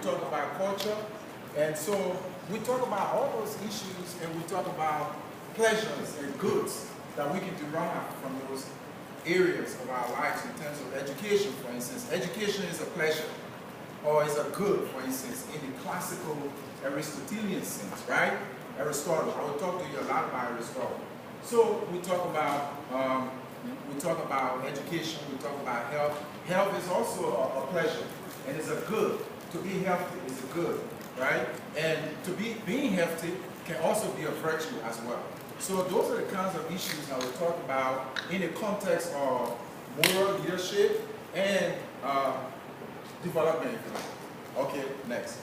talk about culture. And so we talk about all those issues, and we talk about pleasures and goods that we can derive from those areas of our lives in terms of education, for instance. Education is a pleasure or is a good, for instance, in the classical Aristotelian sense, right? Aristotle. I will talk to you a lot about Aristotle. So we talk about education, we talk about health. Health is also a pleasure, and it's a good. To be healthy is a good, right? And being healthy can also be a virtue as well. So those are the kinds of issues I will talk about in the context of moral leadership and development, if you like. Okay, next.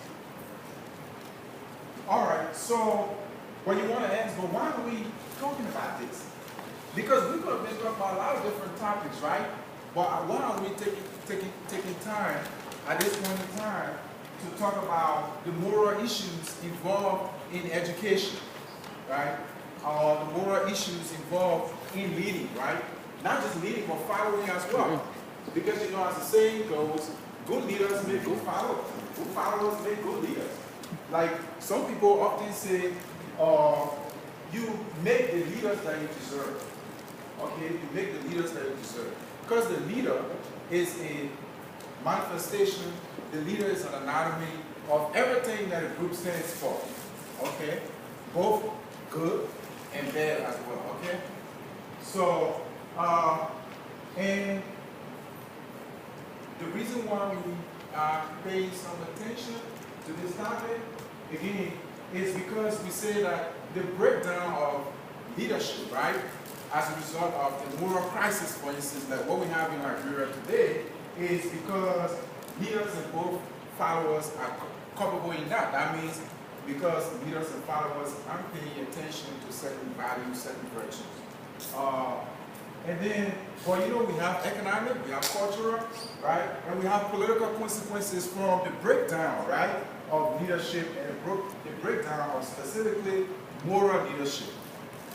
All right, so what you want to ask, but why are we talking about this? Because we could have been talking about a lot of different topics, right? But why are we taking time at this point in time to talk about the moral issues involved in education, right? The moral issues involved in leading, right? Not just leading, but following as well. Because, you know, as the saying goes, good leaders make good followers. Good followers make good leaders. Like, some people often say, you make the leaders that you deserve. Okay, you make the leaders that you deserve. Because the leader is a manifestation, the leader is an anatomy of everything that a group stands for. Okay? Both good and bad as well. Okay? So, and the reason why we are paying some attention to this topic, again, is because we say that the breakdown of leadership, right, as a result of the moral crisis, for instance, that what we have in Liberia today, is because leaders and both followers are culpable in that. That means because leaders and followers aren't paying attention to certain values, certain virtues. And then, well, you know, we have economic, we have cultural, right? And we have political consequences from the breakdown, right, of leadership and the breakdown of specifically moral leadership.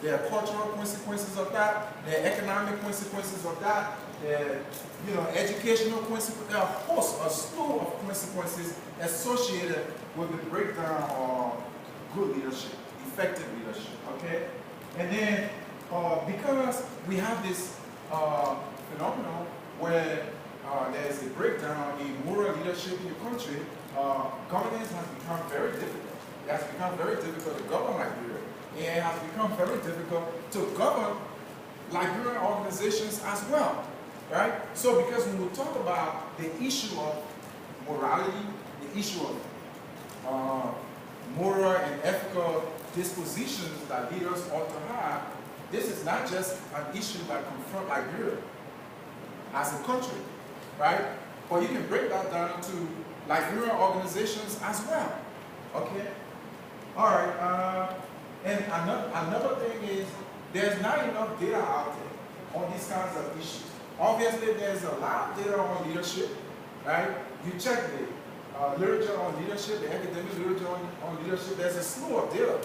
There are cultural consequences of that, there are economic consequences of that, there are, you know, educational consequences, there are a host, a slew of consequences associated with the breakdown of good leadership, effective leadership, okay? And then, because we have this phenomenon where there is a breakdown in moral leadership in the country, governance has become very difficult. It has become very difficult to govern Liberia. It has become very difficult to govern Liberian organizations as well, right? So because when we talk about the issue of morality, the issue of moral and ethical dispositions that leaders ought to have, this is not just an issue that confronts Liberia as a country, right? But you can break that down to Liberian organizations as well, okay? All right, and another thing is there's not enough data out there on these kinds of issues. Obviously, there's a lot of data on leadership, right? You check the literature on leadership, the academic literature on leadership, there's a slew of data,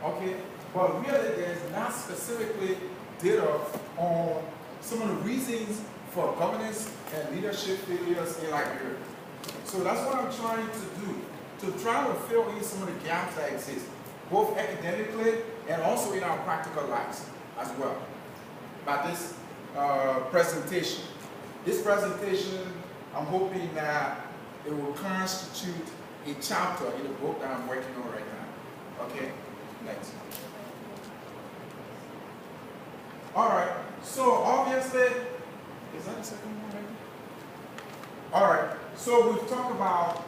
okay? But really, there's not specifically data on some of the reasons for governance and leadership failures in Liberia. So that's what I'm trying to do, to try to fill in some of the gaps that exist, both academically and also in our practical lives as well, by this presentation. This presentation, I'm hoping that it will constitute a chapter in the book that I'm working on right now. Okay, next. All right, so obviously, is that the second one right? All right, so we've talked about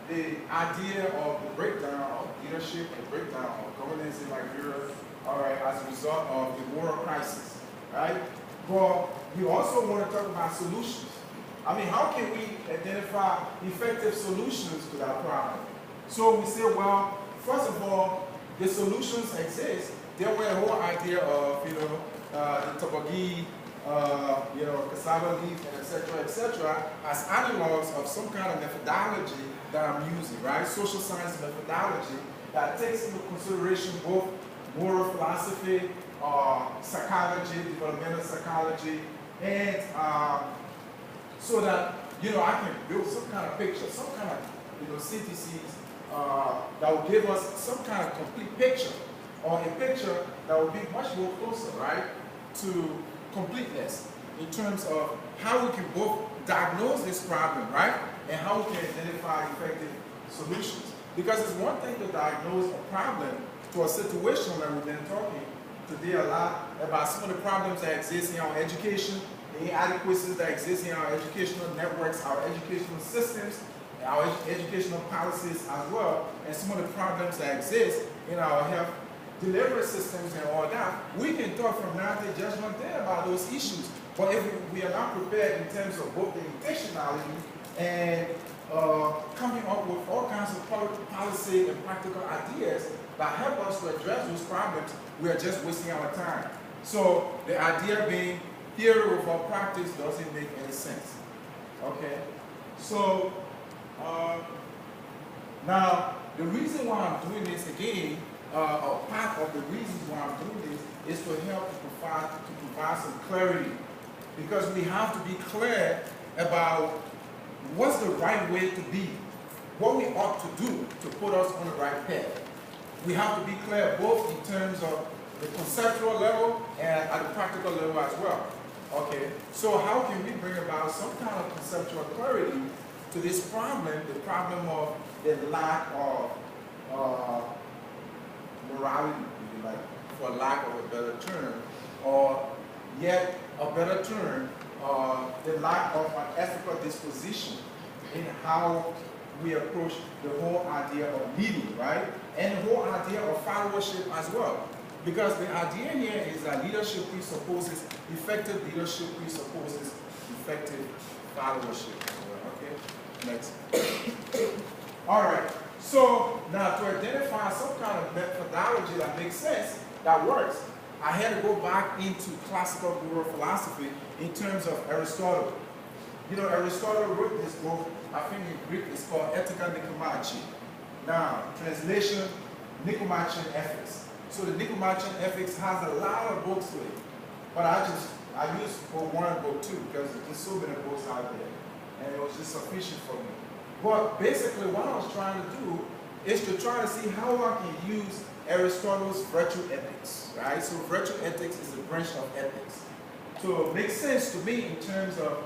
the idea of the breakdown of leadership and breakdown of governance in Liberia, all right, as a result of the moral crisis, right? But we also want to talk about solutions. I mean, how can we identify effective solutions to that problem? So we say, well, first of all, the solutions exist. There were a whole idea of, you know, the toboggi, you know, cassava leaf, and et cetera, as analogs of some kind of methodology that I'm using, right? Social science methodology that takes into consideration both moral philosophy, psychology, developmental psychology, and so that, you know, I can build some kind of picture, some kind of CTCs that will give us some kind of complete picture, or a picture that will be much more closer, right, to completeness in terms of how we can both diagnose this problem, right, and how we can identify effective solutions. Because it's one thing to diagnose a problem to a situation that we've been talking today a lot about some of the problems that exist in our education, the inadequacies that exist in our educational networks, our educational systems, our educational policies as well, and some of the problems that exist in our health delivery systems and all that. We can talk from now to judgment day about those issues. But if we are not prepared in terms of both the intentionality and coming up with all kinds of public policy and practical ideas that help us to address those problems, we are just wasting our time. So the idea being theory without practice doesn't make any sense. Okay? So now the reason why I'm doing this again, or part of the reasons why I'm doing this, is to help to provide some clarity. Because we have to be clear about what's the right way to be, what we ought to do to put us on the right path. We have to be clear both in terms of the conceptual level and at the practical level as well. Okay, so how can we bring about some kind of conceptual clarity to this problem, the problem of the lack of morality, if you like, for lack of a better term, or yet a better term, the lack of an ethical disposition in how we approach the whole idea of leading, right? And the whole idea of followership as well. Because the idea here is that leadership presupposes, effective leadership presupposes effective followership. Okay, next. All right, so now to identify some kind of methodology that makes sense, that works, I had to go back into classical moral philosophy in terms of Aristotle. You know, Aristotle wrote this book, I think in Greek it's called Ethica Nicomachean. Now, translation, Nicomachean Ethics. So the Nicomachean Ethics has a lot of books to it. But I used for one book too, because there's so many books out there. And it was just sufficient for me. But basically what I was trying to do is to try to see how I can use Aristotle's virtue ethics, right? So virtue ethics is a branch of ethics. So it makes sense to me in terms of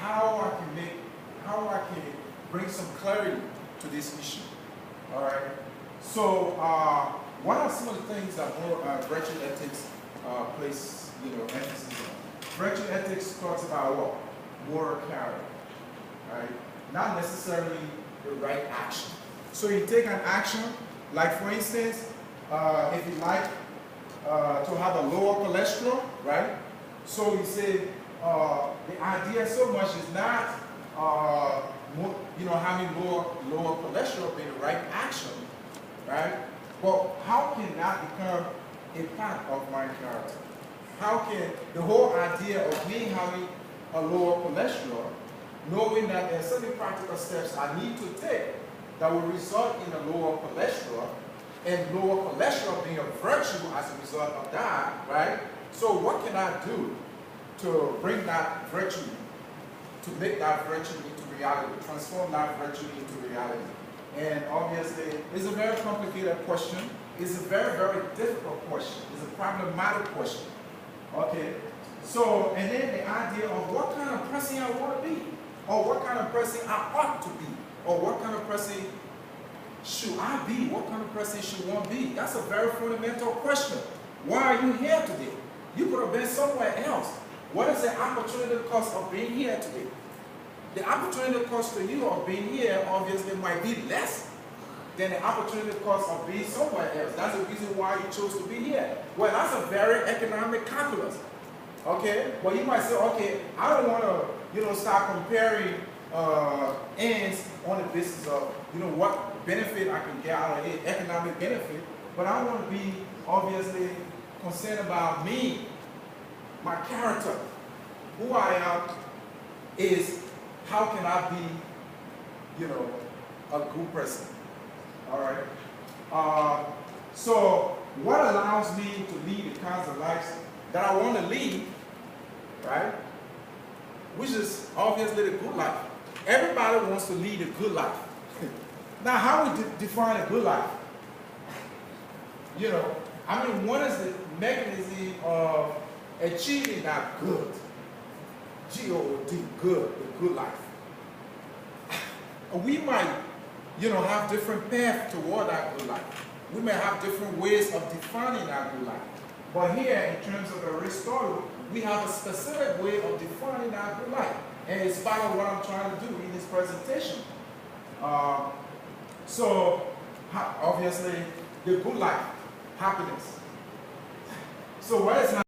how I can bring some clarity to this issue. All right. So what are some of the things that virtue ethics place, emphasis on? Virtue ethics talks about what? Moral character, right? Not necessarily the right action. So you take an action, like for instance, if you like to have a lower cholesterol, right? So you say the idea so much is not having lower cholesterol being the right action, right? But how can that become a part of my character? How can the whole idea of me having a lower cholesterol, knowing that there are certain practical steps I need to take that will result in a lower cholesterol, and lower cholesterol being a virtue as a result of that, right? So what can I do to bring that virtue, to make that virtue into reality, transform that virtue into reality? And obviously, it's a very complicated question. It's a very, very difficult question. It's a problematic question. Okay? So, and then the idea of what kind of person I want to be, or what kind of person I ought to be, or what kind of person should I be? What kind of person should one be? That's a very fundamental question. Why are you here today? You could have been somewhere else. What is the opportunity cost of being here today? The opportunity cost to you of being here obviously might be less than the opportunity cost of being somewhere else. That's the reason why you chose to be here. Well, that's a very economic calculus. Okay? But you might say, okay, I don't want to, start comparing ends on the basis of, what benefit I can get out of it, economic benefit. But I want to be obviously concerned about me, my character, who I am, is how can I be, a good person. All right. So what allows me to lead the kinds of lives that I want to lead, right? Which is obviously the good life. Everybody wants to lead a good life. Now, how we define a good life? You know, I mean, what is the mechanism of achieving that good? G-O-D, good, the good life. We might, you know, have different paths toward that good life. We may have different ways of defining that good life. But here, in terms of the Aristotle, we have a specific way of defining that good life. And it's part of what I'm trying to do in this presentation. So, obviously, the good life, happiness. So what is